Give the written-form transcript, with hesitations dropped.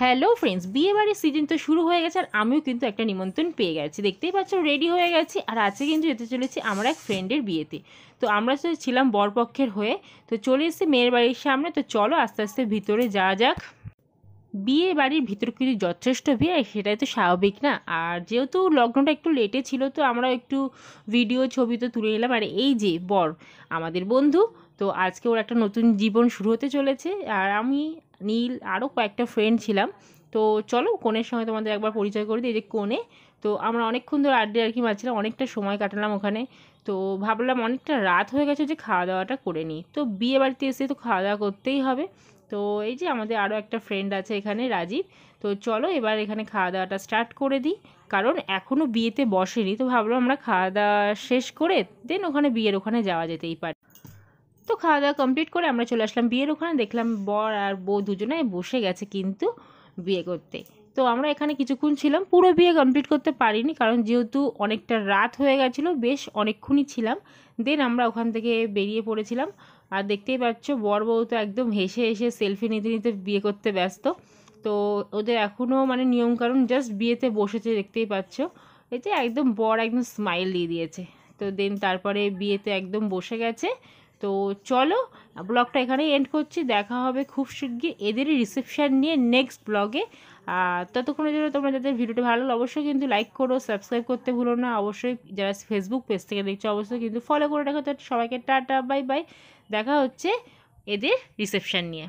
Hello friends, বিয়ে বাড়ির season তো শুরু হয়ে গেছে আর আমিও কিন্তু একটা নিমন্ত্রণ পেয়ে গেছি। দেখতেই পাচ্ছ রেডি হয়ে গেছি আর আজকে কিন্তু যেতে চলেছি আমার এক ফ্রেন্ডের বিয়েতে। তো আমরা তো ছিলাম বরপক্ষের হয়ে, তো চলে এসেছি মেয়ের বাড়ির সামনে। তো চলো আস্তে আস্তে ভিতরে যাওয়া যাক। বিয়ে বাড়ির ভিতর কিন্তু যথেষ্ট ভিড়, সেটাই তো স্বাভাবিক না। আর যেহেতু লগ্নটা একটু লেটে ছিল, তো আমরা একটু ভিডিও ছবি তো তুলে নিলাম। আর এই যে বর আমাদের বন্ধু, তো আজকে ওর একটা নতুন জীবন শুরু হতে চলেছে। আর আমি, নীল, আরও কয়েকটা ফ্রেন্ড ছিলাম। তো চলো কনের সঙ্গে তোমাদের একবার পরিচয় করে দিই। এই যে কনে। তো আমরা অনেকক্ষণ ধরে আড্ডা আর কি মারছিলাম, অনেকটা সময় কাটালাম ওখানে। তো ভাবলাম অনেকটা রাত হয়ে গেছে, যে খাওয়া দাওয়াটা করে নিই। তো বিয়ে বাড়িতে এসে তো খাওয়া দাওয়া করতেই হবে। তো এই যে আমাদের আরও একটা ফ্রেন্ড আছে এখানে, রাজীব। তো চলো এবার এখানে খাওয়া দাওয়াটা স্টার্ট করে দিই, কারণ এখনও বিয়েতে বসেনি। তো ভাবলাম আমরা খাওয়া দাওয়া শেষ করে দেন ওখানে বিয়ের ওখানে যাওয়া যেতেই পারে। তো খাওয়া দাওয়া কমপ্লিট করে আমরা চলে আসলাম বিয়ের ওখানে। দেখলাম বর আর বউ দুজনে বসে গেছে কিন্তু বিয়ে করতে। তো আমরা এখানে কিছুক্ষণ ছিলাম, পুরো বিয়ে কমপ্লিট করতে পারিনি, কারণ যেহেতু অনেকটা রাত হয়ে গেছিলো, বেশ অনেকক্ষণই ছিলাম। দেন আমরা ওখান থেকে বেরিয়ে পড়েছিলাম। আর দেখতেই পাচ্ছ বর বউ তো একদম হেসে হেসে সেলফি নিতে নিতে বিয়ে করতে ব্যস্ত। তো ওদের এখনও মানে নিয়মকানুন, জাস্ট বিয়েতে বসেছে, দেখতেই পাচ্ছ। এই যে একদম বর একদম স্মাইল দিয়ে দিয়েছে। তো দেন তারপরে বিয়েতে একদম বসে গেছে। তো চলো ব্লগটা এখানেই এন্ড করছি, দেখা হবে খুব শিগগির এদেরই রিসেপশান নিয়ে নেক্সট ব্লগে। ততক্ষণের জন্য তোমরা যাদের ভিডিওটি ভালো লাগলো অবশ্যই কিন্তু লাইক করো, সাবস্ক্রাইব করতে ভুলো না। অবশ্যই যারা ফেসবুক পেজ থেকে দেখছো অবশ্যই কিন্তু ফলো করে রাখো। তো সবাইকে টাটা, বাই বাই। দেখা হচ্ছে এদের রিসেপশান নিয়ে।